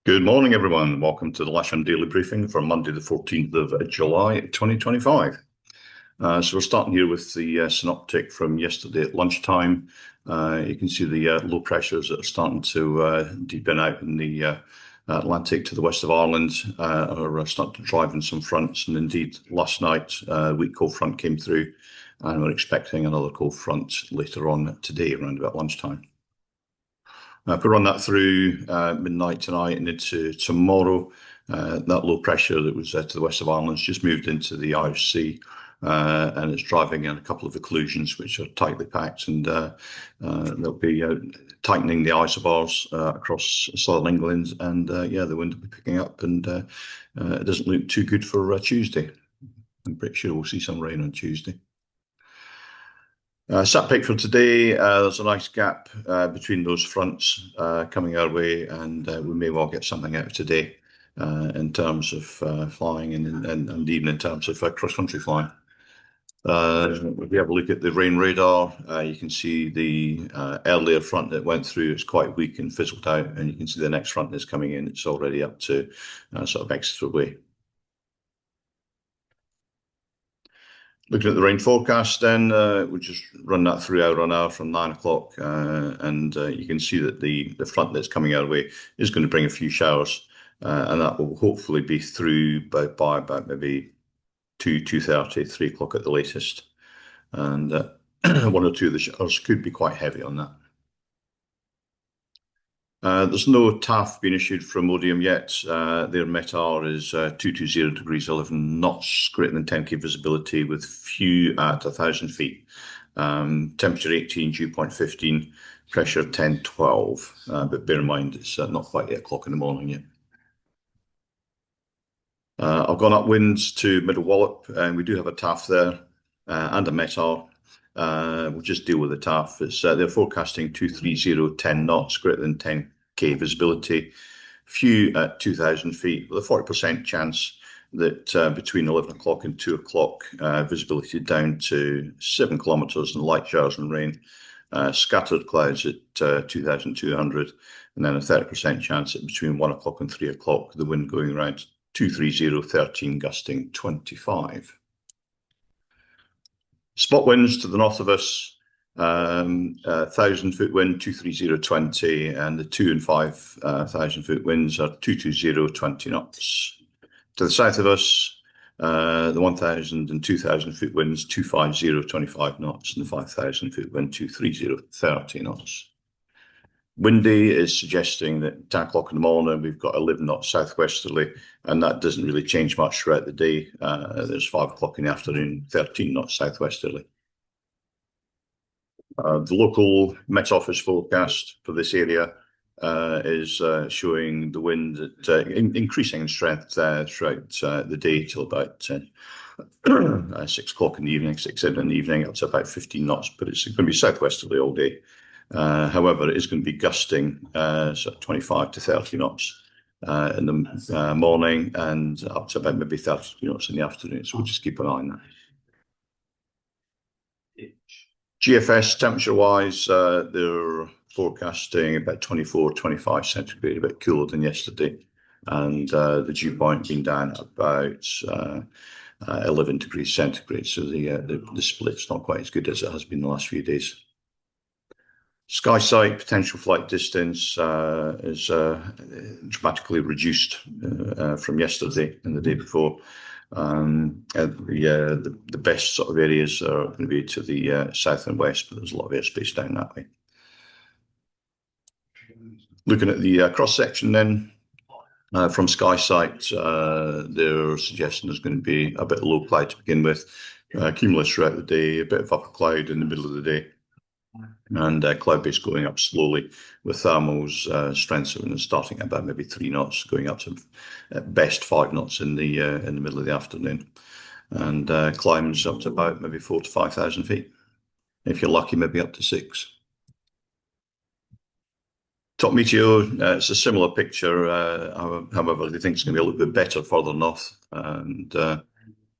Good morning, everyone. Welcome to the Lasham Daily Briefing for Monday, the 14th of July, 2025. So we're starting here with the synoptic from yesterday at lunchtime. You can see the low pressures that are starting to deepen out in the Atlantic to the west of Ireland are starting to drive in some fronts. And indeed, last night, a weak cold front came through, and we're expecting another cold front later on today, around about lunchtime. If we run that through midnight tonight and into tomorrow, that low pressure that was to the west of Ireland has just moved into the Irish Sea, and it's driving in a couple of occlusions which are tightly packed, and they'll be tightening the isobars across southern England, and the wind will be picking up, and it doesn't look too good for Tuesday. I'm pretty sure we'll see some rain on Tuesday. Sat pick for today, there's a nice gap between those fronts coming our way, and we may well get something out of today in terms of flying and even in terms of cross-country flying. If we have a look at the rain radar, you can see the earlier front that went through is quite weak and fizzled out, and you can see the next front that's coming in, it's already up to sort of Exeter way. Looking at the rain forecast, then we'll just run that through hour on hour from 9 o'clock, and you can see that the front that's coming our way is going to bring a few showers, and that will hopefully be through by about maybe 2:30, 3 o'clock at the latest, and one or two of the showers could be quite heavy on that. There's no TAF being issued from Odium yet. Their METAR is 220 degrees 11 knots, greater than 10k visibility with few at 1,000 feet. Temperature 18, dew point 15, pressure 10, 12. But bear in mind, it's not quite 8 o'clock in the morning yet. I've gone up winds to Middle Wallop, and we do have a TAF there and a METAR. We'll just deal with the TAF. They're forecasting 230, 10 knots, greater than 10k visibility, few at 2,000 feet, with a 40% chance that between 11 o'clock and 2 o'clock, visibility down to 7 kilometres and light showers and rain, scattered clouds at 2,200, and then a 30% chance at between 1 o'clock and 3 o'clock, the wind going around 230, 13, gusting 25. Spot winds to the north of us, 1,000-foot wind, 230, 20, and the 2 and 5,000-foot winds are 220, 20 knots. To the south of us, the 1,000 and 2,000-foot winds, 250, 25 knots, and the 5,000-foot wind, 230, 30 knots. Windy is suggesting that 10 o'clock in the morning, we've got 11 knots southwesterly, and that doesn't really change much throughout the day. There's 5 o'clock in the afternoon, 13 knots southwesterly. The local Met Office forecast for this area is showing the wind at, increasing in strength throughout the day till about 6 o'clock in the evening, 6, 7 in the evening, up to about 15 knots, but it's going to be southwesterly all day. However, it is going to be gusting sort of 25 to 30 knots in the morning, and up to about maybe 30 knots in the afternoon. So we'll just keep an eye on that. GFS temperature-wise, they're forecasting about 24, 25 centigrade, a bit cooler than yesterday, and the dew point being down at about 11 degrees centigrade. So the split's not quite as good as it has been the last few days. Sky sight potential flight distance is dramatically reduced from yesterday and the day before. The best sort of areas are going to be to the south and west, but there's a lot of airspace down that way. Looking at the cross section then, from sky sight, they're suggesting there's going to be a bit of low cloud to begin with, cumulus throughout the day, a bit of upper cloud in the middle of the day, and cloud base going up slowly with thermals strengthening, starting at about maybe 3 knots, going up to at best 5 knots in the middle of the afternoon, and climbs up to about maybe 4,000 to 5,000 feet. If you're lucky, maybe up to 6. Top meteo, it's a similar picture. However, they think it's going to be a little bit better further north, and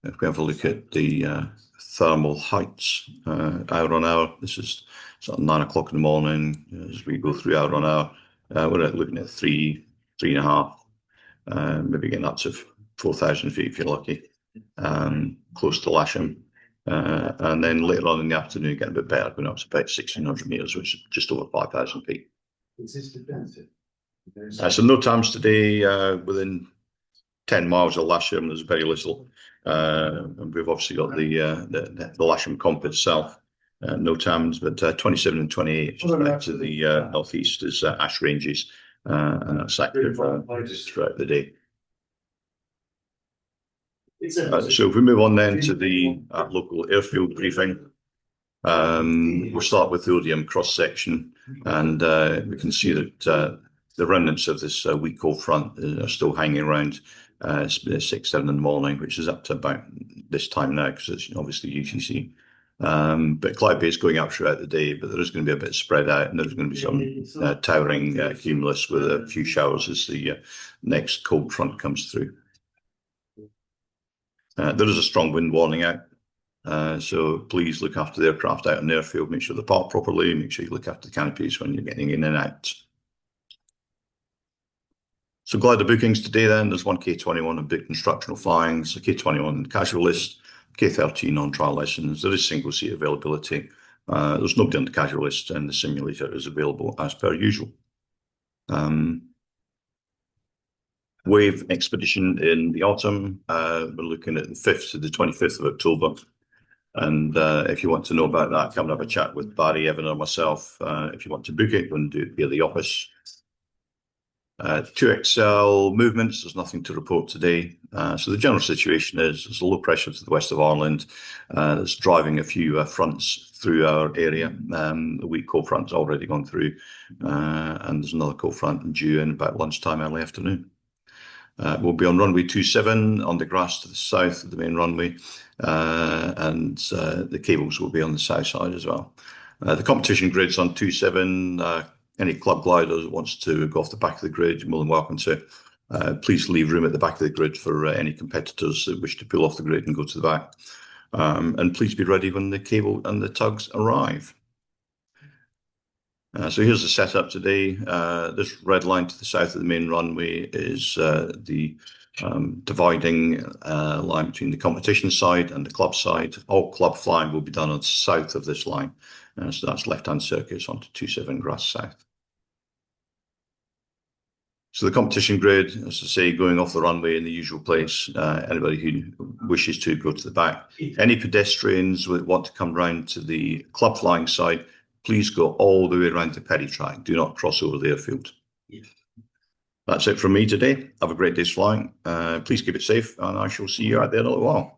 If we have a look at the thermal heights, hour on hour, this is sort of 9 o'clock in the morning. As we go through hour on hour, we're looking at three and a half, maybe getting up to 4,000 feet if you're lucky, close to Lasham. And then later on in the afternoon, getting a bit better, going up to about 1,600 meters, which is just over 5,000 feet. So no times today within 10 miles of Lasham. There's very little. And we've obviously got the Lasham comp itself. No times, but 27 and 28 just back to the northeast is ash ranges, and that's active throughout the day. So if we move on then to the local airfield briefing, we'll start with the ODM cross section, and we can see that the remnants of this weak cold front are still hanging around 6, 7 in the morning, which is up to about this time now because it's obviously UTC. But Clyde Bay is going up throughout the day, but there is going to be a bit spread out, and there's going to be some towering cumulus with a few showers as the next cold front comes through. There is a strong wind warning out, so please look after the aircraft out in the airfield, make sure they're parked properly, make sure you look after the canopies when you're getting in and out. So glider bookings today then, there's one K21 on booked instructional flying, so K21 casual list, K13 on trial lessons. There is single seat availability. There's nobody on the casual list, and the simulator is available as per usual. Wave expedition in the autumn, we're looking at the 5th to the 25th of October. And if you want to know about that, come and have a chat with Barry, Evan, or myself. If you want to book it, go and do it via the office. 2XL movements, there's nothing to report today. So the general situation is there's a low pressure to the west of Ireland that's driving a few fronts through our area. The weak cold front's already gone through, and there's another cold front due in about lunchtime, early afternoon. We'll be on runway 27 on the grass to the south of the main runway, and the cables will be on the south side as well. The competition grid's on 27. Any club glider that wants to go off the back of the grid, you're more than welcome to. Please leave room at the back of the grid for any competitors that wish to pull off the grid and go to the back. And please be ready when the cable and the tugs arrive. So here's the setup today. This red line to the south of the main runway is the dividing line between the competition side and the club side. All club flying will be done on the south of this line. So that's left-hand circuits onto 27 grass south. So the competition grid, as I say, going off the runway in the usual place. Anybody who wishes to go to the back. Any pedestrians that want to come round to the club flying side, please go all the way around the Perry track. Do not cross over the airfield. That's it from me today. Have a great day's flying. Please keep it safe, and I shall see you out there in a little while.